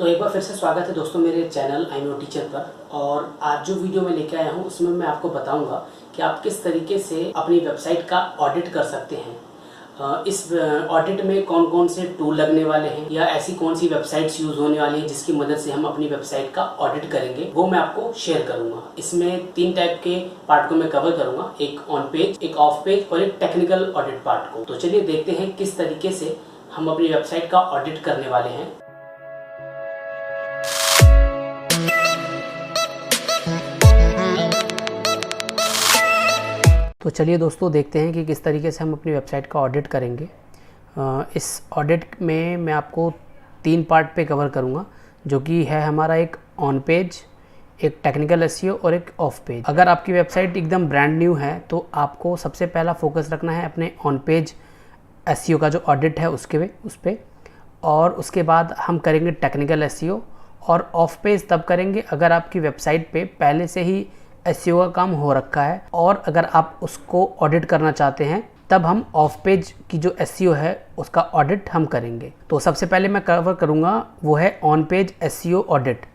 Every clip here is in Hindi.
तो एक बार फिर से स्वागत है दोस्तों मेरे चैनल आई नो टीचर पर। और आज जो वीडियो मैं लेके आया हूँ उसमें मैं आपको बताऊंगा कि आप किस तरीके से अपनी वेबसाइट का ऑडिट कर सकते हैं। इस ऑडिट में कौन कौन से टूल लगने वाले हैं या ऐसी कौन सी वेबसाइट्स यूज़ होने वाली हैं जिसकी मदद से हम अपनी वेबसाइट का ऑडिट करेंगे, वो मैं आपको शेयर करूंगा। इसमें 3 टाइप के पार्ट को मैं कवर करूंगा, एक ऑन पेज, एक ऑफ पेज और एक टेक्निकल ऑडिट पार्ट को। तो चलिए देखते हैं किस तरीके से हम अपनी वेबसाइट का ऑडिट करने वाले हैं। तो चलिए दोस्तों देखते हैं कि किस तरीके से हम अपनी वेबसाइट का ऑडिट करेंगे। इस ऑडिट में मैं आपको 3 पार्ट पे कवर करूँगा, जो कि है हमारा एक ऑन पेज, एक टेक्निकल एसईओ और एक ऑफ पेज। अगर आपकी वेबसाइट एकदम ब्रांड न्यू है तो आपको सबसे पहला फोकस रखना है अपने ऑन पेज एसईओ का जो ऑडिट है उस पर, और उसके बाद हम करेंगे टेक्निकल एसईओ। और ऑफ पेज तब करेंगे अगर आपकी वेबसाइट पे पहले से ही एसईओ का काम हो रखा है, और अगर आप उसको ऑडिट करना चाहते हैं तब हम ऑफ पेज की जो एसईओ है उसका ऑडिट हम करेंगे। तो सबसे पहले मैं कवर करूँगा वो है ऑन पेज एसईओ ऑडिट।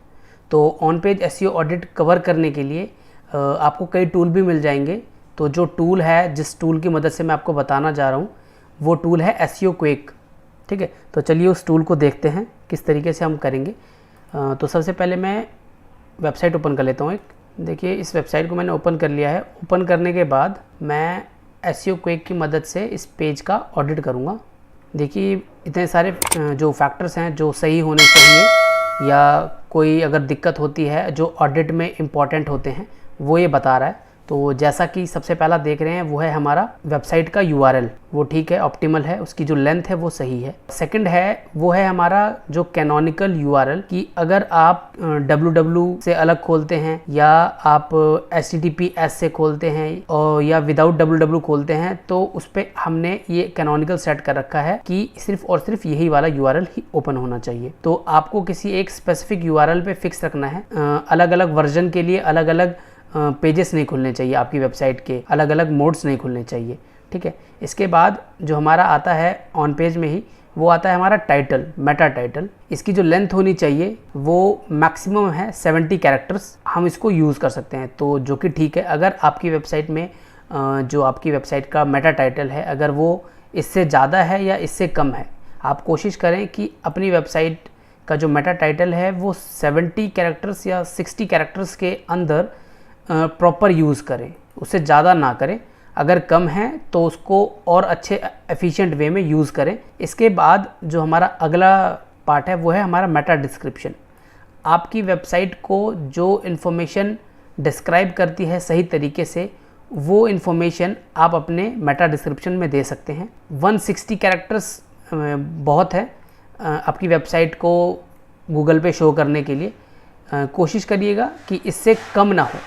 तो on page SEO audit cover करने के लिए आपको कई टूल भी मिल जाएंगे। तो जो टूल है, जिस टूल की मदद से मैं आपको बताना जा रहा हूँ, वो टूल है एसईओ क्विक। ठीक है, तो चलिए उस टूल को देखते हैं किस तरीके से हम करेंगे। तो सबसे पहले मैं वेबसाइट ओपन कर लेता हूँ। एक देखिए, इस वेबसाइट को मैंने ओपन कर लिया है। ओपन करने के बाद मैं एसईओ क्विक की मदद से इस पेज का ऑडिट करूँगा। देखिए, इतने सारे जो फैक्टर्स हैं जो सही होने चाहिए या कोई अगर दिक्कत होती है जो ऑडिट में इम्पॉर्टेंट होते हैं वो ये बता रहा है। तो जैसा कि सबसे पहला देख रहे हैं वो है हमारा वेबसाइट का यूआरएल, वो ठीक है, ऑप्टिमल है, उसकी जो लेंथ है वो सही है। सेकंड है वो है हमारा जो कैनोनिकल यूआरएल, कि अगर आप www से अलग खोलते हैं या आप https से खोलते हैं और या विदाउट www खोलते हैं तो उस पर हमने ये कैनोनिकल सेट कर रखा है कि सिर्फ और सिर्फ यही वाला यूआरएल ही ओपन होना चाहिए। तो आपको किसी एक स्पेसिफिक यूआरएल पे फिक्स रखना है। अलग अलग वर्जन के लिए अलग अलग पेजेस नहीं खुलने चाहिए, आपकी वेबसाइट के अलग अलग मोड्स नहीं खुलने चाहिए। ठीक है, इसके बाद जो हमारा आता है ऑन पेज में ही, वो आता है हमारा टाइटल, मेटा टाइटल। इसकी जो लेंथ होनी चाहिए वो मैक्सिमम है 70 कैरेक्टर्स, हम इसको यूज़ कर सकते हैं, तो जो कि ठीक है। अगर आपकी वेबसाइट में जो आपकी वेबसाइट का मेटा टाइटल है अगर वो इससे ज़्यादा है या इससे कम है, आप कोशिश करें कि अपनी वेबसाइट का जो मेटा टाइटल है वो 70 कैरेक्टर्स या 60 कैरेक्टर्स के अंदर प्रॉपर यूज़ करें, उससे ज़्यादा ना करें। अगर कम है तो उसको और अच्छे एफिशिएंट वे में यूज़ करें। इसके बाद जो हमारा अगला पार्ट है वो है हमारा मेटा डिस्क्रिप्शन। आपकी वेबसाइट को जो इन्फॉर्मेशन डिस्क्राइब करती है सही तरीके से, वो इन्फॉर्मेशन आप अपने मेटा डिस्क्रिप्शन में दे सकते हैं। 160 कैरेक्टर्स बहुत है आपकी वेबसाइट को गूगल पे शो करने के लिए। कोशिश करिएगा कि इससे कम ना हो।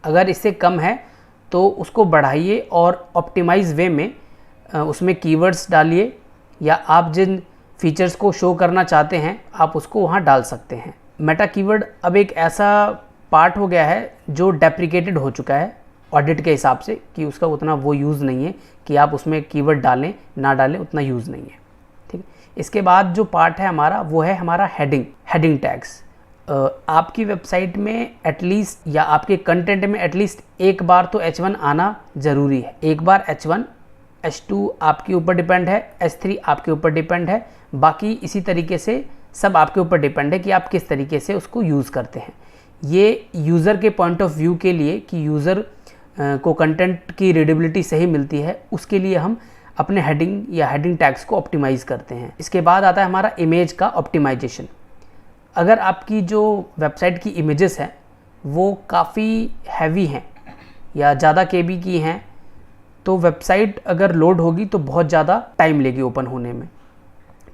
अगर इससे कम है तो उसको बढ़ाइए और ऑप्टिमाइज वे में उसमें कीवर्ड्स डालिए, या आप जिन फीचर्स को शो करना चाहते हैं आप उसको वहाँ डाल सकते हैं। मेटा कीवर्ड अब एक ऐसा पार्ट हो गया है जो डेप्रिकेटेड हो चुका है ऑडिट के हिसाब से, कि उसका उतना वो यूज़ नहीं है कि आप उसमें कीवर्ड डालें ना डालें, उतना यूज़ नहीं है। ठीक है, इसके बाद जो पार्ट है हमारा वो है हमारा हेडिंग टैग्स। आपकी वेबसाइट में एटलीस्ट या आपके कंटेंट में एटलीस्ट एक बार तो H1 आना ज़रूरी है। एक बार H1, H2 आपके ऊपर डिपेंड है, H3 आपके ऊपर डिपेंड है, बाकी इसी तरीके से सब आपके ऊपर डिपेंड है कि आप किस तरीके से उसको यूज़ करते हैं। ये यूज़र के पॉइंट ऑफ व्यू के लिए, कि यूज़र को कंटेंट की रीडेबिलिटी सही मिलती है, उसके लिए हम अपने हेडिंग या हेडिंग टैग्स को ऑप्टिमाइज़ करते हैं। इसके बाद आता है हमारा इमेज का ऑप्टिमाइजेशन। अगर आपकी जो वेबसाइट की इमेजेस हैं वो काफ़ी हैवी हैं या ज़्यादा केबी की हैं, तो वेबसाइट अगर लोड होगी तो बहुत ज़्यादा टाइम लेगी ओपन होने में।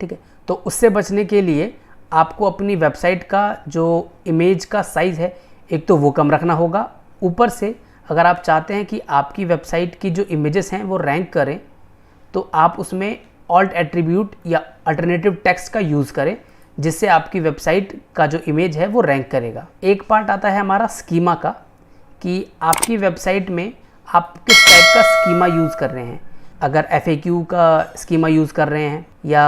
ठीक है, तो उससे बचने के लिए आपको अपनी वेबसाइट का जो इमेज का साइज़ है एक तो वो कम रखना होगा। ऊपर से अगर आप चाहते हैं कि आपकी वेबसाइट की जो इमेजेस हैं वो रैंक करें, तो आप उसमें ऑल्ट एट्रीब्यूट या अल्टरनेटिव टेक्स्ट का यूज़ करें, जिससे आपकी वेबसाइट का जो इमेज है वो रैंक करेगा। एक पार्ट आता है हमारा स्कीमा का, कि आपकी वेबसाइट में आप किस टाइप का स्कीमा यूज़ कर रहे हैं। अगर FAQ का स्कीमा यूज़ कर रहे हैं या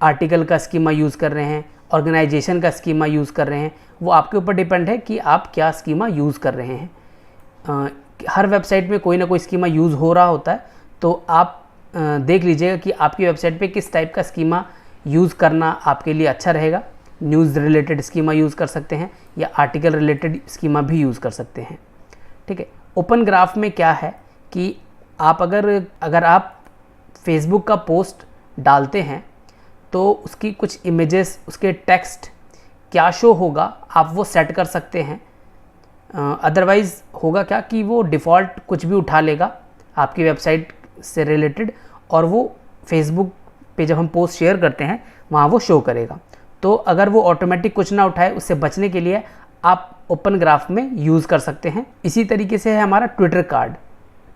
आर्टिकल का स्कीमा यूज़ कर रहे हैं ऑर्गेनाइजेशन का स्कीमा यूज़ कर रहे हैं, वो आपके ऊपर डिपेंड है कि आप क्या स्कीमा यूज़ कर रहे हैं। हर वेबसाइट में कोई ना कोई स्कीमा यूज़ हो रहा होता है, तो आप देख लीजिएगा कि आपकी वेबसाइट पे किस टाइप का स्कीमा यूज़ करना आपके लिए अच्छा रहेगा। न्यूज़ रिलेटेड स्कीमा यूज़ कर सकते हैं या आर्टिकल रिलेटेड स्कीमा भी यूज़ कर सकते हैं। ठीक है। ओपन ग्राफ में क्या है कि आप अगर आप फेसबुक का पोस्ट डालते हैं तो उसकी कुछ इमेजेस, उसके टेक्स्ट क्या शो होगा आप वो सेट कर सकते हैं। अदरवाइज़ होगा क्या कि वो डिफ़ॉल्ट कुछ भी उठा लेगा आपकी वेबसाइट से रिलेटेड, और वो फेसबुक पे जब हम पोस्ट शेयर करते हैं वहाँ वो शो करेगा। तो अगर वो ऑटोमेटिक कुछ ना उठाए, उससे बचने के लिए आप ओपन ग्राफ में यूज़ कर सकते हैं। इसी तरीके से है हमारा ट्विटर कार्ड।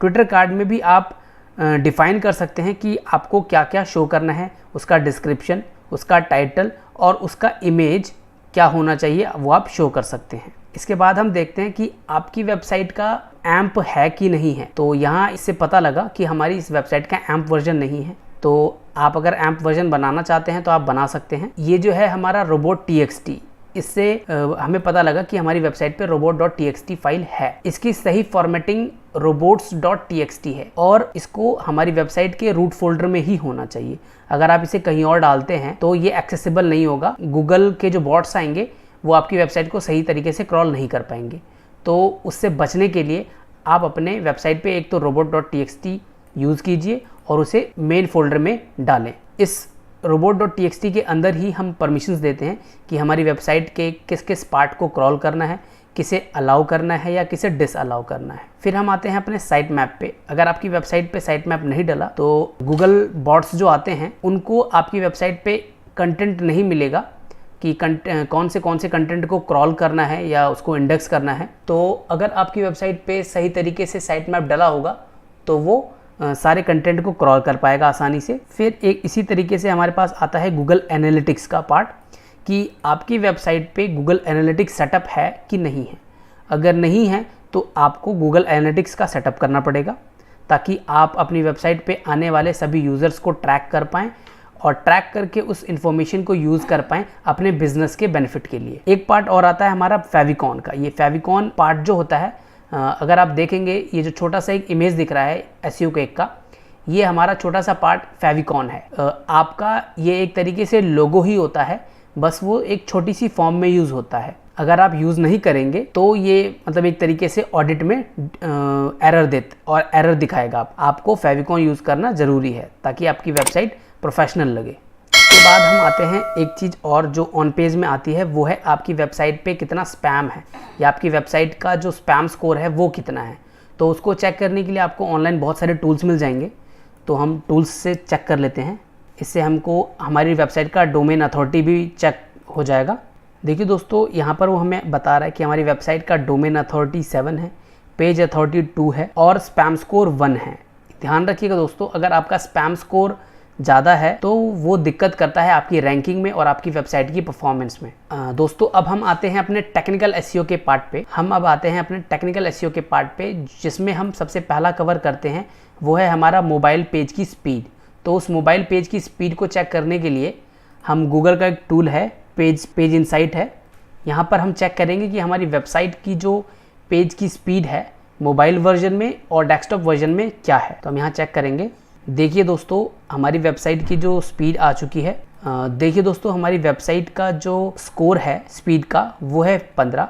ट्विटर कार्ड में भी आप डिफ़ाइन कर सकते हैं कि आपको क्या क्या शो करना है, उसका डिस्क्रिप्शन, उसका टाइटल और उसका इमेज क्या होना चाहिए, वो आप शो कर सकते हैं। इसके बाद हम देखते हैं कि आपकी वेबसाइट का एम्प है कि नहीं है। तो यहाँ इससे पता लगा कि हमारी इस वेबसाइट का एम्प वर्जन नहीं है। तो आप अगर एम्प वर्जन बनाना चाहते हैं तो आप बना सकते हैं। ये जो है हमारा robot.txt, इससे हमें पता लगा कि हमारी वेबसाइट पे robot.txt फाइल है। इसकी सही फॉर्मेटिंग robots.txt है और इसको हमारी वेबसाइट के रूट फोल्डर में ही होना चाहिए। अगर आप इसे कहीं और डालते हैं तो ये एक्सेसिबल नहीं होगा। गूगल के जो बॉट्स आएंगे वो आपकी वेबसाइट को सही तरीके से क्रॉल नहीं कर पाएंगे। तो उससे बचने के लिए आप अपने वेबसाइट पे एक तो robot.txt यूज़ कीजिए और उसे मेन फोल्डर में डालें। इस robot.txt के अंदर ही हम परमिशंस देते हैं कि हमारी वेबसाइट के किस किस पार्ट को क्रॉल करना है, किसे अलाउ करना है या किसे डिसअलाउ करना है। फिर हम आते हैं अपने साइट मैप पे। अगर आपकी वेबसाइट पे साइट मैप नहीं डला तो गूगल बॉट्स जो आते हैं उनको आपकी वेबसाइट पे कंटेंट नहीं मिलेगा कि कौन से कंटेंट को क्रॉल करना है या उसको इंडेक्स करना है। तो अगर आपकी वेबसाइट पे सही तरीके से साइट मैप डला होगा तो वो सारे कंटेंट को क्रॉल कर पाएगा आसानी से। फिर एक इसी तरीके से हमारे पास आता है गूगल एनालिटिक्स का पार्ट कि आपकी वेबसाइट पे गूगल एनालिटिक्स सेटअप है कि नहीं है। अगर नहीं है तो आपको गूगल एनालिटिक्स का सेटअप करना पड़ेगा ताकि आप अपनी वेबसाइट पे आने वाले सभी यूज़र्स को ट्रैक कर पाएँ और ट्रैक करके उस इन्फॉर्मेशन को यूज़ कर पाएँ अपने बिजनेस के बेनिफिट के लिए। एक पार्ट और आता है हमारा फेविकॉन का। ये फेविकॉन पार्ट जो होता है, अगर आप देखेंगे ये जो छोटा सा एक इमेज दिख रहा है SEO केक का, ये हमारा छोटा सा पार्ट फेविकॉन है। आपका ये एक तरीके से लोगो ही होता है, बस वो एक छोटी सी फॉर्म में यूज़ होता है। अगर आप यूज़ नहीं करेंगे तो ये मतलब एक तरीके से ऑडिट में एरर दिखाएगा। आपको फेविकॉन यूज़ करना ज़रूरी है ताकि आपकी वेबसाइट प्रोफेशनल लगे। उसके बाद हम आते हैं एक चीज़ और जो ऑन पेज में आती है, वो है आपकी वेबसाइट पे कितना स्पैम है या आपकी वेबसाइट का जो स्पैम स्कोर है वो कितना है। तो उसको चेक करने के लिए आपको ऑनलाइन बहुत सारे टूल्स मिल जाएंगे। तो हम टूल्स से चेक कर लेते हैं। इससे हमको हमारी वेबसाइट का डोमेन अथॉरिटी भी चेक हो जाएगा। देखिए दोस्तों, यहाँ पर वो हमें बता रहा है कि हमारी वेबसाइट का डोमेन अथॉरिटी 7 है, पेज अथॉरिटी 2 है और स्पैम स्कोर 1 है। ध्यान रखिएगा दोस्तों, अगर आपका स्पैम स्कोर ज़्यादा है तो वो दिक्कत करता है आपकी रैंकिंग में और आपकी वेबसाइट की परफॉर्मेंस में। दोस्तों, अब हम आते हैं अपने टेक्निकल SEO के पार्ट पे। जिसमें हम सबसे पहला कवर करते हैं वो है हमारा मोबाइल पेज की स्पीड। तो उस मोबाइल पेज की स्पीड को चेक करने के लिए हम गूगल का एक टूल है पेज इनसाइट है। यहाँ पर हम चेक करेंगे कि हमारी वेबसाइट की जो पेज की स्पीड है मोबाइल वर्जन में और डेस्कटॉप वर्जन में क्या है। तो हम यहाँ चेक करेंगे। देखिए दोस्तों, हमारी वेबसाइट की जो स्पीड आ चुकी है। देखिए दोस्तों, हमारी वेबसाइट का जो स्कोर है स्पीड का वो है 15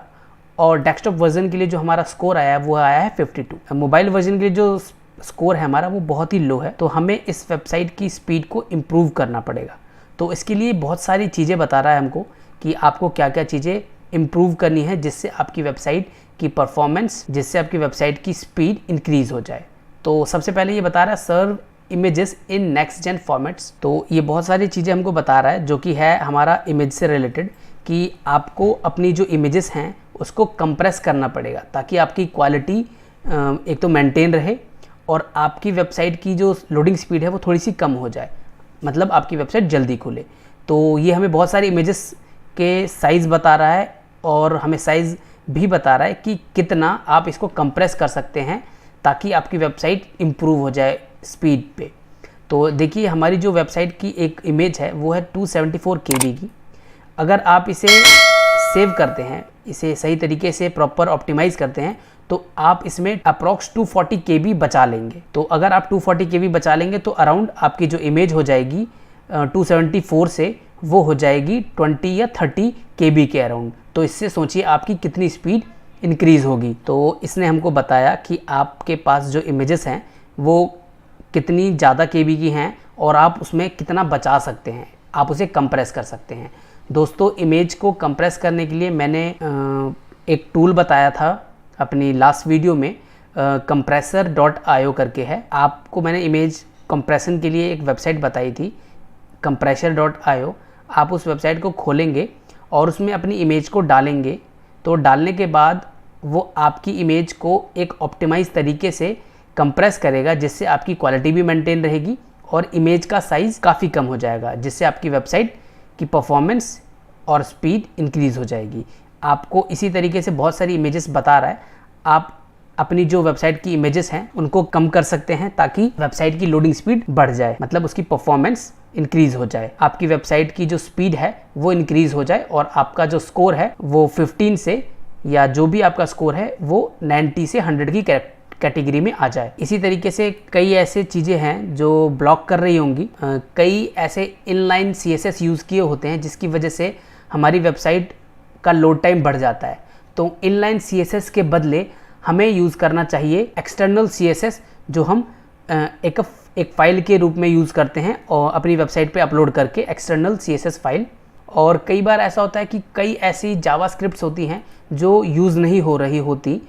और डेस्कटॉप वर्जन के लिए जो हमारा स्कोर आया है वो आया है 52। मोबाइल वर्जन के लिए जो स्कोर है हमारा वो बहुत ही लो है। तो हमें इस वेबसाइट की स्पीड को इम्प्रूव करना पड़ेगा। तो इसके लिए बहुत सारी चीज़ें बता रहा है हमको कि आपको क्या क्या चीज़ें इम्प्रूव करनी है जिससे आपकी वेबसाइट की परफॉर्मेंस, जिससे आपकी वेबसाइट की स्पीड इंक्रीज़ हो जाए। तो सबसे पहले ये बता रहा है serve images in next gen formats. तो ये बहुत सारी चीज़ें हमको बता रहा है जो कि है हमारा इमेज से रिलेटेड कि आपको अपनी जो इमेजेस हैं उसको कंप्रेस करना पड़ेगा ताकि आपकी क्वालिटी एक तो मेंटेन रहे और आपकी वेबसाइट की जो लोडिंग स्पीड है वो थोड़ी सी कम हो जाए, मतलब आपकी वेबसाइट जल्दी खुले। तो ये हमें बहुत सारी इमेजेस के साइज़ बता रहा है और हमें साइज़ भी बता रहा है कि कितना आप इसको कंप्रेस कर सकते हैं ताकि आपकी वेबसाइट इम्प्रूव हो जाए स्पीड पे। तो देखिए, हमारी जो वेबसाइट की एक इमेज है वो है 274 KB की। अगर आप इसे सेव करते हैं, इसे सही तरीके से प्रॉपर ऑप्टिमाइज़ करते हैं, तो आप इसमें अप्रॉक्स 240 KB बचा लेंगे। तो अगर आप 240 KB बचा लेंगे तो अराउंड आपकी जो इमेज हो जाएगी 274 से वो हो जाएगी 20 या 30 KB के अराउंड। तो इससे सोचिए आपकी कितनी स्पीड इंक्रीज़ होगी। तो इसने हमको बताया कि आपके पास जो इमेजेस हैं वो कितनी ज़्यादा KB की हैं और आप उसमें कितना बचा सकते हैं, आप उसे कंप्रेस कर सकते हैं। दोस्तों, इमेज को कंप्रेस करने के लिए मैंने एक टूल बताया था अपनी लास्ट वीडियो में, compressor.io करके है। आपको मैंने इमेज कंप्रेशन के लिए एक वेबसाइट बताई थी, compressor.io। आप उस वेबसाइट को खोलेंगे और उसमें अपनी इमेज को डालेंगे, तो डालने के बाद वो आपकी इमेज को एक ऑप्टिमाइज तरीके से कंप्रेस करेगा, जिससे आपकी क्वालिटी भी मेंटेन रहेगी और इमेज का साइज़ काफ़ी कम हो जाएगा, जिससे आपकी वेबसाइट की परफॉर्मेंस और स्पीड इंक्रीज़ हो जाएगी। आपको इसी तरीके से बहुत सारी इमेजेस बता रहा है। आप अपनी जो वेबसाइट की इमेजेस हैं उनको कम कर सकते हैं ताकि वेबसाइट की लोडिंग स्पीड बढ़ जाए, मतलब उसकी परफॉर्मेंस इंक्रीज़ हो जाए, आपकी वेबसाइट की जो स्पीड है वो इंक्रीज़ हो जाए और आपका जो स्कोर है वो 15 से, या जो भी आपका स्कोर है वो 90 से 100 की कैटेगरी में आ जाए। इसी तरीके से कई ऐसे चीज़ें हैं जो ब्लॉक कर रही होंगी। कई ऐसे इनलाइन CSS यूज़ किए होते हैं जिसकी वजह से हमारी वेबसाइट का लोड टाइम बढ़ जाता है। तो इनलाइन CSS के बदले हमें यूज़ करना चाहिए एक्सटर्नल CSS, जो हम एक फ़ाइल के रूप में यूज़ करते हैं और अपनी वेबसाइट पे अपलोड करके एक्सटर्नल CSS फाइल। और कई बार ऐसा होता है कि कई ऐसी जावास्क्रिप्ट्स होती हैं जो यूज़ नहीं हो रही होती,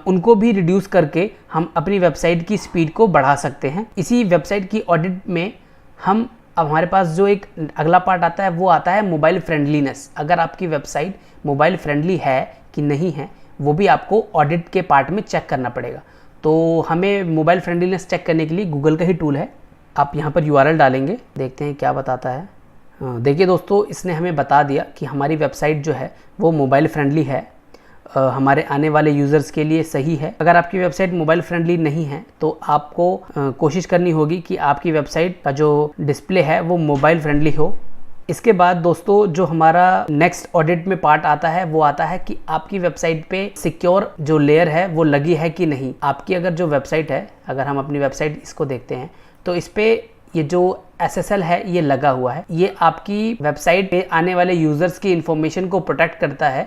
उनको भी रिड्यूस करके हम अपनी वेबसाइट की स्पीड को बढ़ा सकते हैं। इसी वेबसाइट की ऑडिट में अब हमारे पास जो एक अगला पार्ट आता है वो आता है मोबाइल फ्रेंडलीनेस। अगर आपकी वेबसाइट मोबाइल फ्रेंडली है कि नहीं है, वो भी आपको ऑडिट के पार्ट में चेक करना पड़ेगा। तो हमें मोबाइल फ्रेंडलीनेस चेक करने के लिए गूगल का ही टूल है। आप यहाँ पर URL डालेंगे, देखते हैं क्या बताता है। देखिए दोस्तों, इसने हमें बता दिया कि हमारी वेबसाइट जो है वो मोबाइल फ्रेंडली है, हमारे आने वाले यूज़र्स के लिए सही है। अगर आपकी वेबसाइट मोबाइल फ्रेंडली नहीं है तो आपको कोशिश करनी होगी कि आपकी वेबसाइट का जो डिस्प्ले है वो मोबाइल फ्रेंडली हो। इसके बाद दोस्तों जो हमारा नेक्स्ट ऑडिट में पार्ट आता है वो आता है कि आपकी वेबसाइट पे सिक्योर जो लेयर है वो लगी है कि नहीं। आपकी अगर जो वेबसाइट है, अगर हम अपनी वेबसाइट इसको देखते हैं तो इस पे ये जो SSL है ये लगा हुआ है। ये आपकी वेबसाइट पे आने वाले यूज़र्स की इन्फॉर्मेशन को प्रोटेक्ट करता है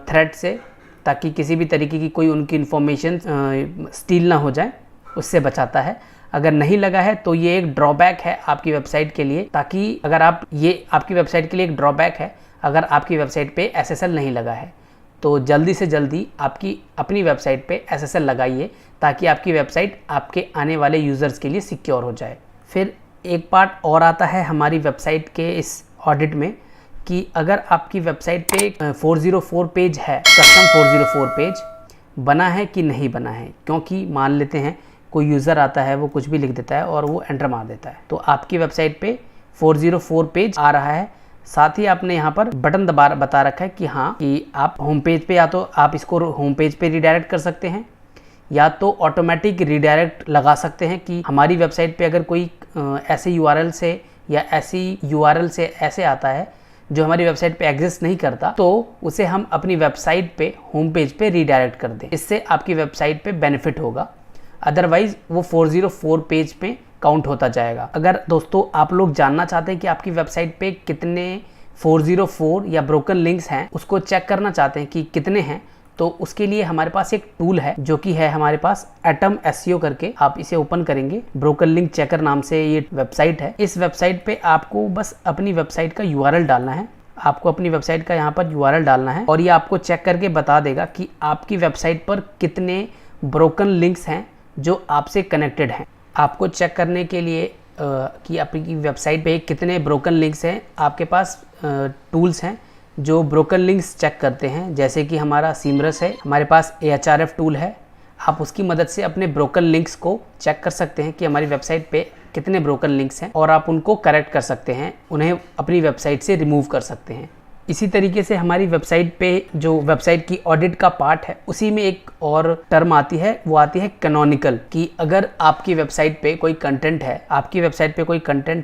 थ्रेट से, ताकि किसी भी तरीके की कोई उनकी इन्फॉर्मेशन स्टील ना हो जाए, उससे बचाता है। अगर नहीं लगा है तो ये एक ड्रॉबैक है आपकी वेबसाइट के लिए, ताकि अगर आपकी वेबसाइट के लिए एक ड्रॉबैक है अगर आपकी वेबसाइट पे SSL नहीं लगा है। तो जल्दी से जल्दी आपकी अपनी वेबसाइट पे SSL लगाइए ताकि आपकी वेबसाइट आपके आने वाले यूज़र्स के लिए सिक्योर हो जाए। फिर एक पार्ट और आता है हमारी वेबसाइट के इस ऑडिट में कि अगर आपकी वेबसाइट पे 404 पेज है, कस्टम 404 पेज बना है कि नहीं बना है। क्योंकि मान लेते हैं कोई यूज़र आता है, वो कुछ भी लिख देता है और वो एंटर मार देता है, तो आपकी वेबसाइट पे 404 पेज आ रहा है। साथ ही आपने यहाँ पर बटन बता रखा है कि हाँ कि आप होम पेज पे, या तो आप इसको होम पेज पे रीडायरेक्ट कर सकते हैं या तो ऑटोमेटिक रीडायरेक्ट लगा सकते हैं कि हमारी वेबसाइट पे अगर कोई ऐसे URL से या ऐसी URL से ऐसे आता है जो हमारी वेबसाइट पे एग्जिस्ट नहीं करता, तो उसे हम अपनी वेबसाइट पे होम पेज पे रीडायरेक्ट कर दें। इससे आपकी वेबसाइट पे बेनिफिट होगा, अदरवाइज वो 404 पेज पे काउंट होता जाएगा। अगर दोस्तों आप लोग जानना चाहते हैं कि आपकी वेबसाइट पे कितने 404 या ब्रोकन लिंक्स हैं, उसको चेक करना चाहते हैं कि कितने हैं, तो उसके लिए हमारे पास एक टूल है जो कि है हमारे पास Atom SEO करके। आप इसे ओपन करेंगे, ब्रोकन लिंक चेकर नाम से ये वेबसाइट है। इस वेबसाइट पे आपको बस अपनी वेबसाइट का URL डालना है। आपको अपनी वेबसाइट का यहाँ पर URL डालना है और ये आपको चेक करके बता देगा कि आपकी वेबसाइट पर कितने ब्रोकन लिंक्स हैं जो आपसे कनेक्टेड हैं। आपको चेक करने के लिए कि आपकी वेबसाइट पे कितने ब्रोकन लिंक्स हैं, आपके पास टूल्स हैं जो ब्रोकन लिंक्स चेक करते हैं। जैसे कि हमारा सीमरस है, हमारे पास Ahref टूल है। आप उसकी मदद से अपने ब्रोकन लिंक्स को चेक कर सकते हैं कि हमारी वेबसाइट पे कितने ब्रोकन लिंक्स हैं और आप उनको करेक्ट कर सकते हैं, उन्हें अपनी वेबसाइट से रिमूव कर सकते हैं। इसी तरीके से हमारी वेबसाइट पे जो वेबसाइट की ऑडिट का पार्ट है उसी में एक और टर्म आती है, वो आती है कैनोनिकल। कि अगर आपकी वेबसाइट पे कोई कंटेंट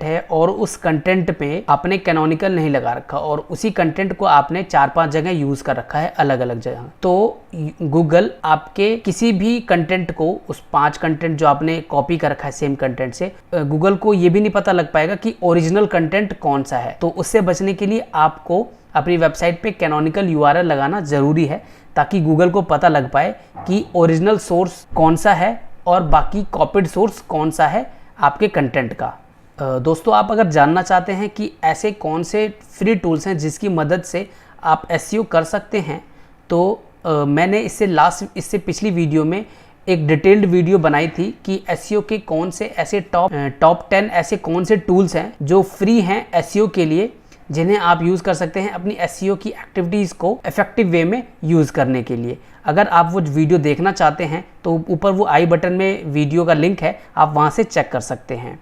है, और उस कंटेंट पे आपने कैनोनिकल नहीं लगा रखा और उसी कंटेंट को आपने 4-5 जगह यूज कर रखा है, अलग अलग जगह, तो गूगल आपके किसी भी कंटेंट को, उस 5 कंटेंट जो आपने कॉपी कर रखा है सेम कंटेंट से, गूगल को ये भी नहीं पता लग पाएगा कि ओरिजिनल कंटेंट कौन सा है। तो उससे बचने के लिए आपको अपनी वेबसाइट पे कैनोनिकल यूआरएल लगाना ज़रूरी है, ताकि गूगल को पता लग पाए कि ओरिजिनल सोर्स कौन सा है और बाकी कॉपीड सोर्स कौन सा है आपके कंटेंट का। दोस्तों, आप अगर जानना चाहते हैं कि ऐसे कौन से फ्री टूल्स हैं जिसकी मदद से आप एसईओ कर सकते हैं, तो मैंने इससे पिछली वीडियो में एक डिटेल्ड वीडियो बनाई थी कि एसईओ के कौन से ऐसे टॉप 10 ऐसे कौन से टूल्स हैं जो फ्री हैं एसईओ के लिए, जिन्हें आप यूज़ कर सकते हैं अपनी एसईओ की एक्टिविटीज़ को इफेक्टिव वे में यूज़ करने के लिए। अगर आप वो वीडियो देखना चाहते हैं तो ऊपर वो आई बटन में वीडियो का लिंक है, आप वहाँ से चेक कर सकते हैं।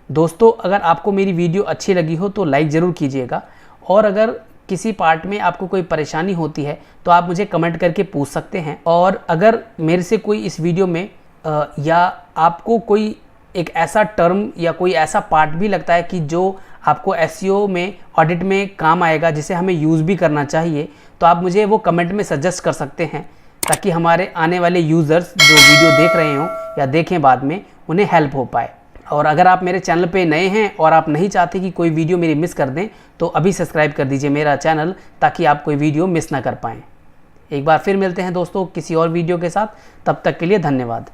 दोस्तों, अगर आपको मेरी वीडियो अच्छी लगी हो तो लाइक ज़रूर कीजिएगा, और अगर किसी पार्ट में आपको कोई परेशानी होती है तो आप मुझे कमेंट करके पूछ सकते हैं। और अगर मेरे से कोई इस वीडियो में या आपको कोई एक ऐसा टर्म या कोई ऐसा पार्ट भी लगता है कि जो आपको एसईओ में ऑडिट में काम आएगा, जिसे हमें यूज़ भी करना चाहिए, तो आप मुझे वो कमेंट में सजेस्ट कर सकते हैं, ताकि हमारे आने वाले यूज़र्स जो वीडियो देख रहे हों या देखें बाद में, उन्हें हेल्प हो पाए। और अगर आप मेरे चैनल पे नए हैं और आप नहीं चाहते कि कोई वीडियो मेरी मिस कर दें, तो अभी सब्सक्राइब कर दीजिए मेरा चैनल, ताकि आप कोई वीडियो मिस ना कर पाएँ। एक बार फिर मिलते हैं दोस्तों किसी और वीडियो के साथ, तब तक के लिए धन्यवाद।